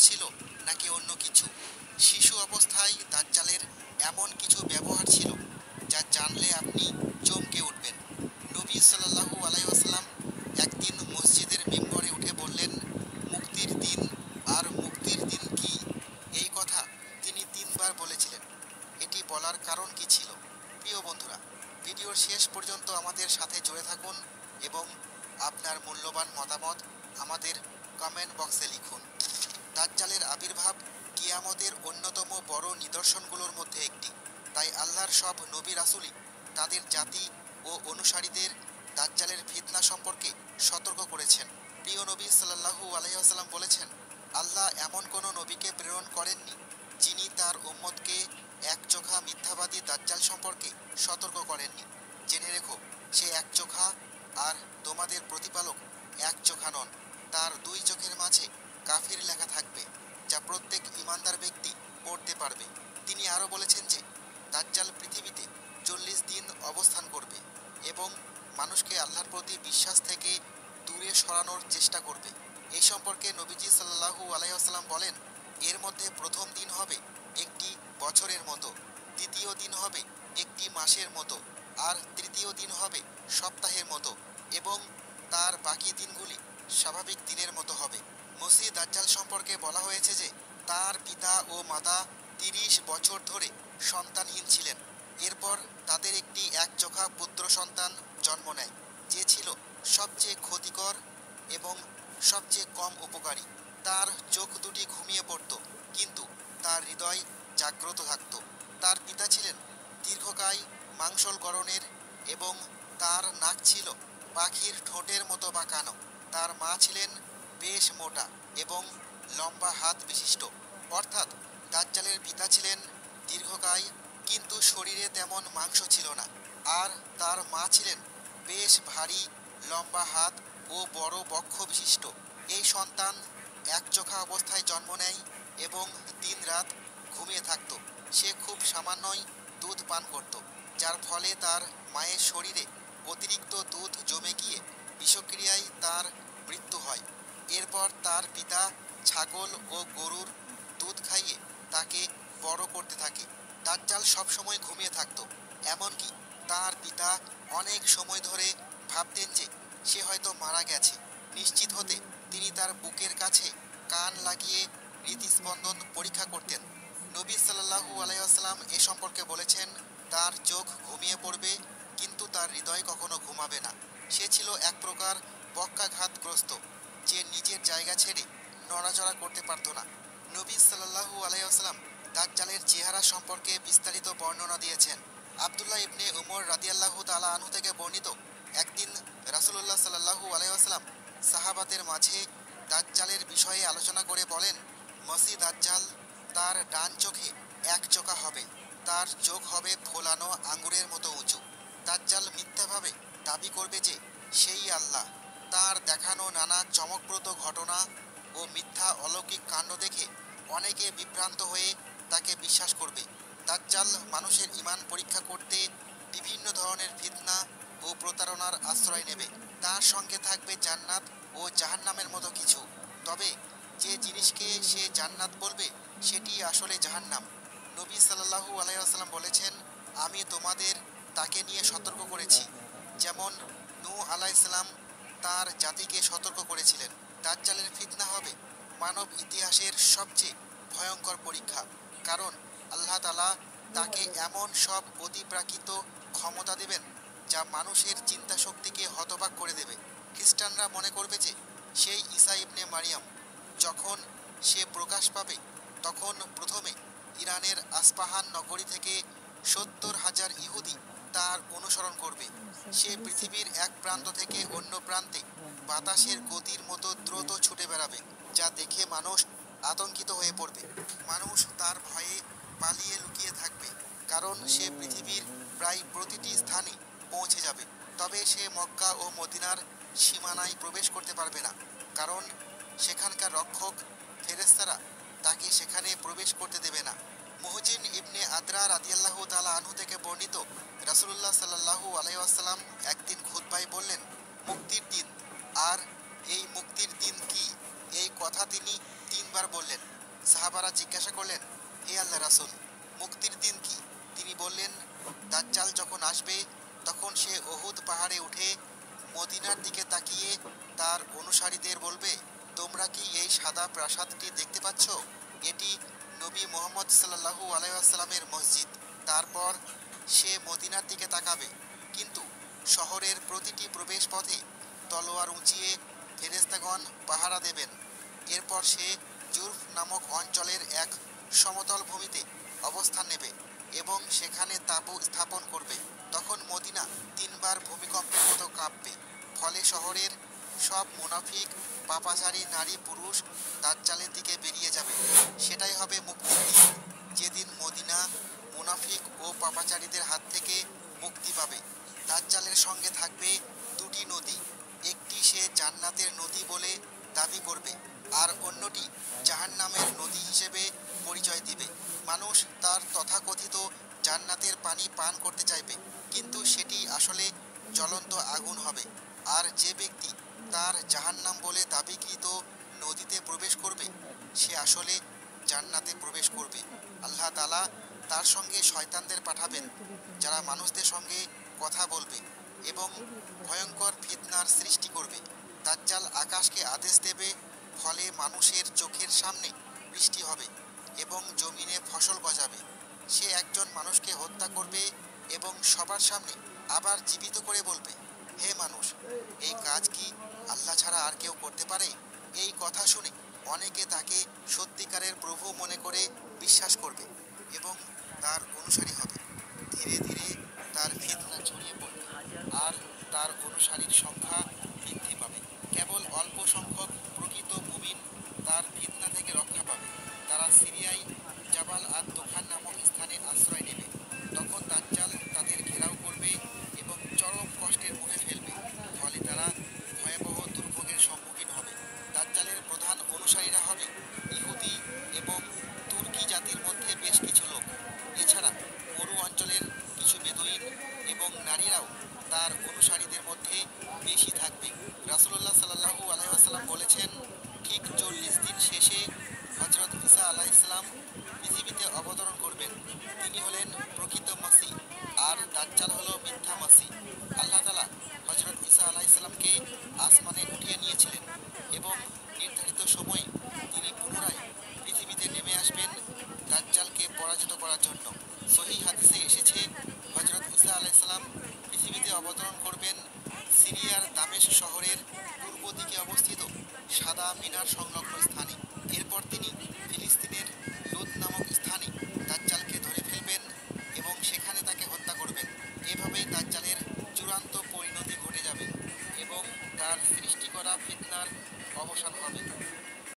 ছিল নাকি অন্য কিছু? শিশু অবস্থায় দাজ্জালের এমন কিছু ব্যবহার ছিল যা জানলে আপনি চমকে উঠবেন। নবী সাল্লাল্লাহু আলাইহি ওয়াসাল্লাম একদিন মসজিদের মিম্বরে উঠে বললেন, মুক্তির দিন আর মুক্তির দিন কি? এই কথা তিনি 3বার বলেছিলেন। এটি বলার কারণ কি ছিল? প্রিয় বন্ধুরা, ভিডিওর শেষ পর্যন্ত আমাদের সাথে জুড়ে থাকুন এবং আপনার মূল্যবান মতামত আমাদের কমেন্ট বক্সে লিখুন। দাজ্জালের আবির্ভাব কিয়ামতের অন্যতম বড় নিদর্শনগুলোর মধ্যে একটি। তাই আল্লাহর সব নবী রাসূলই তাদের জাতি ও অনুসারীদের দাজ্জালের ফিতনা সম্পর্কে সতর্ক করেছেন। প্রিয় নবী সাল্লাল্লাহু আলাইহি ওয়াসাল্লাম বলেছেন, আল্লাহ এমন কোনো নবীকে প্রেরণ করেননি যিনি তার উম্মতকে একচোখা মিথ্যাবাদী দাজ্জাল সম্পর্কে সতর্ক করেননি। জেনে রেখো, সে একচোখা আর তোমাদের প্রতিপালক একচোখা নন। তার 2 চোখের মাঝে কাফির লেখা থাকবে, যা প্রত্যেক ঈমানদার ব্যক্তি পড়তে পারবে। তিনি আরও বলেছেন যে দাজ্জাল পৃথিবীতে 40 দিন অবস্থান করবে এবং মানুষকে আল্লাহর প্রতি বিশ্বাস থেকে দূরে সরানোর চেষ্টা করবে। এই সম্পর্কে নবীজি সাল্লাল্লাহু আলাইহি ওয়াসাল্লাম বলেন, এর মধ্যে প্রথম দিন হবে একটি বছরের মতো, দ্বিতীয় দিন হবে একটি মাসের মতো, আর তৃতীয় দিন হবে সপ্তাহের মতো, এবং তার বাকি দিনগুলি স্বাভাবিক দিনের মতো হবে। মসিহ দাজ্জাল সম্পর্কে বলা হয়েছে যে তার পিতা ও মাতা 30 বছর ধরে সন্তানহীন ছিলেন। এরপর তাদের একটি একচোখা পুত্র সন্তান জন্ম নেয়, যে ছিল সবচেয়ে ক্ষতিকর এবং সবচেয়ে কম উপকারী। তার চোখ দুটি ঘুমিয়ে পড়ত, কিন্তু তার হৃদয় জাগ্রত থাকত। তার পিতা ছিলেন দীর্ঘকায় মাংসল গড়নের এবং তার নাক ছিল পাখির ঠোঁটের মতো বাঁকানো। তার মা ছিলেন বেশ মোটা এবং লম্বা হাত বিশিষ্ট। অর্থাৎ দাজ্জালের পিতা ছিলেন দীর্ঘকায়, কিন্তু শরীরে তেমন মাংস ছিল না। আর তার মা ছিলেন বেশ ভারী, লম্বা হাত ও বড় বক্ষ বিশিষ্ট। এই সন্তান একচোখা অবস্থায় জন্ম নেয় এবং দিনরাত ঘুমিয়ে থাকত। সে খুব সামান্যই দুধ পান করত, যার ফলে তার মায়ের শরীরে অতিরিক্ত দুধ জমে গিয়ে বিষক্রিয়ায় তার মৃত্যু হয়। এরপর তার পিতা ছাগল ও গরুর দুধ খাইয়ে তাকে বড় করতে থাকে। দাজ্জাল সবসময় ঘুমিয়ে থাকত, এমনকি তার পিতা অনেক সময় ধরে ভাবতেন যে সে হয়তো মারা গেছে। নিশ্চিত হতে তিনি তার বুকের কাছে কান লাগিয়ে হৃদস্পন্দন পরীক্ষা করতেন। নবী সাল্লাল্লাহু আলাইহি ওয়াসাল্লাম এ সম্পর্কে বলেছেন, তার চোখ ঘুমিয়ে পড়বে কিন্তু তার হৃদয় কখনো ঘুমাবে না। সে ছিল এক প্রকার পক্ষাঘাতগ্রস্ত, যে নিজের জায়গা ছেড়ে নড়াচড়া করতে পারত না। নবী সাল্লাল্লাহু আলাইহি ওয়াসাল্লাম দাজ্জালের চেহারা সম্পর্কে বিস্তারিত বর্ণনা দিয়েছেন। আব্দুল্লাহ ইবনে উমর রাদিয়াল্লাহু তাআলা আনহু থেকে বর্ণিত, একদিন রাসূলুল্লাহ সাল্লাল্লাহু আলাইহি ওয়াসাল্লাম সাহাবাদের মাঝে দাজ্জালের বিষয়ে আলোচনা করে বলেন, মসিহ দাজ্জাল তার ডান চোখে একচোখা হবে, তার চোখ হবে ফোলানো আঙ্গুরের মতো উঁচু। দাজ্জাল মিথ্যাভাবে দাবি করবে যে সেই আল্লাহ। তার দেখানো নানা চমকপ্রদ ঘটনা ও মিথ্যা অলৌকিক কাণ্ড দেখে অনেকে বিভ্রান্ত হয়ে তাকে বিশ্বাস করবে। দাজ্জাল মানুষের ঈমান পরীক্ষা করতে বিভিন্ন ধরনের ফিতনা ও প্রতারণার আশ্রয় নেবে। তার সঙ্গে থাকবে জান্নাত ও জাহান্নামের মতো কিছু। তবে যে জিনিসকে সে জান্নাত বলবে সেটি আসলে জাহান্নাম। নবী সাল্লাল্লাহু আলাইহি ওয়াসাল্লাম বলেছেন, আমি তোমাদের তাকে নিয়ে সতর্ক করেছি, যেমন নূহ আলাইহিস সালাম তার জাতিকে সতর্ক করেছিলেন। দাজ্জালের ফিতনা হবে মানব ইতিহাসের সবচেয়ে ভয়ঙ্কর পরীক্ষা, কারণ আল্লাহ তাআলা তাকে এমন সব অতিপ্রাকৃত ক্ষমতা দেবেন যা মানুষের চিন্তা শক্তিকে হতবাক করে দেবে। খ্রিস্টানরা মনে করবে যে সেই ঈসা ইবনে মারিয়াম। যখন সে প্রকাশ পাবে তখন প্রথমে ইরানের আসপাহান নগরী থেকে 70,000 ইহুদি তার অনুসরণ করবে। সে পৃথিবীর এক প্রান্ত থেকে অন্য প্রান্তে বাতাসের গতির মতো দ্রুত ছুটে বেড়াবে, যা দেখে মানুষ আতঙ্কিত হয়ে পড়বে। মানুষ তার ভয়ে পালিয়ে লুকিয়ে থাকবে, কারণ সে পৃথিবীর প্রায় প্রতিটি স্থানে পৌঁছে যাবে। তবে সে মক্কা ও মদিনার সীমানায় প্রবেশ করতে পারবে না, কারণ সেখানকার রক্ষক ফেরেশতারা তাকে সেখানে প্রবেশ করতে দেবে না। মুহজিন ইবনে আদরা রাদিয়াল্লাহু তাআলা আনহু থেকে বর্ণিত, রাসূলুল্লাহ সাল্লাল্লাহু আলাইহি ওয়াসাল্লাম একদিন খুতবায় বললেন, মুক্তির দিন। আর এই মুক্তির দিন কি? এই কথা তিনি 3বার বললেন। সাহাবারা জিজ্ঞাসা করলেন, হে আল্লাহ রাসূল, মুক্তির দিন কি? তিনি বললেন, দাজ্জাল যখন আসবে তখন সে উহুদ পাহাড়ে উঠে মদিনার দিকে তাকিয়ে তার অনুসারীদের বলবে, তোমরা কি এই সাদা প্রাসাদটি দেখতে পাচ্ছ? এটি নবী মুহাম্মদ সাল্লাল্লাহু আলাইহি ওয়াসাল্লামের মসজিদ। তারপর সে মদিনার দিকে তাকাবে, কিন্তু শহরের প্রতিটি প্রবেশ পথে তলোয়ার উঁচিয়ে ফেরেশতাগণ পাহারা দেবেন। এরপর সে জুরফ নামক অঞ্চলের এক সমতল ভূমিতে অবস্থান নেবে এবং সেখানে তাঁবু স্থাপন করবে। তখন মদিনা তিনবার ভূমিকম্পের মতো কাঁপবে। ফলে শহরের সব মুনাফিক, পাপাচারী নারী পুরুষ দাজ্জালের দিকে বেরিয়ে যাবে। সেটাই হবে মুক্তির দিন, যেদিন মদিনা মুনাফিক ও পাপাচারীদের হাত থেকে মুক্তি পাবে। দাজ্জালের সঙ্গে থাকবে দুটি নদী, একটি সে জান্নাতের নদী বলে দাবি করবে, আর অন্যটি জাহান্নামের নদী হিসেবে পরিচয় দিবে। মানুষ তার তথাকথিত জান্নাতের পানি পান করতে চাইবে, কিন্তু সেটি আসলে জ্বলন্ত আগুন হবে। আর যে ব্যক্তি তার জাহান্নাম বলে দাবিকৃত নদীতে প্রবেশ করবে, সে আসলে জান্নাতে প্রবেশ করবে। আল্লাহ তাআলা তার সঙ্গে শয়তানদের পাঠাবেন, যারা মানুষদের সঙ্গে কথা বলবে এবং ভয়ঙ্কর ফিতনার সৃষ্টি করবে। দাজ্জাল আকাশকে আদেশ দেবে, ফলে মানুষের চোখের সামনে বৃষ্টি হবে এবং জমিনে ফসল গজাবে। সে একজন মানুষকে হত্যা করবে এবং সবার সামনে আবার জীবিত করে বলবে, হে মানুষ, এই কাজ কি আল্লাহ ছাড়া আর কেউ করতে পারে? এই কথা শুনে অনেকে তাকে সত্যিকারের প্রভু মনে করে বিশ্বাস করবে এবং তার অনুসারী হবে। ধীরে ধীরে তার ফিতনা ছড়িয়ে পড়বে আর তার অনুসারীর সংখ্যা বৃদ্ধি পাবে। কেবল অল্প সংখ্যক প্রকৃত মুমিন তার ফিতনা থেকে রক্ষা পাবে। তারা সিরিয়ায় জাবাল আর দোখান নামক স্থানে আশ্রয় নেবে। তখন দাজ্জাল তাদের ঘেরাও করবে এবং চরম কষ্টের মুখে ফেলবে। ফলে তারা ভয়াবহ দুর্ভোগের সম্মুখীন হবে। দাজ্জালের প্রধান অনুসারীরা হবে ইহুদি এবং তুর্কি জাতির মধ্যে বেশ কিছু লোক। এছাড়া মরু অঞ্চলের কিছু বেদুইন এবং নারীরাও তার অনুসারীদের মধ্যে বেশি থাকবে। রাসূলুল্লাহ সাল্লাল্লাহু আলাইহি ওয়াসাল্লাম বলেছেন, ঠিক 40 দিন শেষে হযরত ঈসা আলাইহিস সালাম পৃথিবীতে অবতরণ করবেন। তিনি হলেন প্রকৃত মসিহ আর দাজ্জাল হলো মিথ্যা মসিহ। আল্লাহ তাআলা হযরত ঈসা আলাইহিস সালামকে আসমানে উঠিয়ে নিয়েছিলেন এবং নির্ধারিত সময়ে তিনি পুনরায় পৃথিবীতে নেমে আসবেন দাজ্জালকে পরাজিত করার জন্য। সহিহ হাদিসে এসেছে, হযরত ঈসা আলাইহিস সালাম পৃথিবীতে অবতরণ করবেন সিরিয়ার দামেস্ক শহরের পূর্ব দিকে অবস্থিত সাদা মিনার সংলগ্ন স্থানে। এরপর তিনি ফিলিস্তিনের লুদ নামক স্থানে দাজ্জালকে ধরে ফেলবেন এবং সেখানে তাকে হত্যা করবেন। এভাবেই দাজ্জালের চূড়ান্ত পরিণতি ঘটে যাবে এবং তার সৃষ্টি করা ফিতনার অবসান হবে।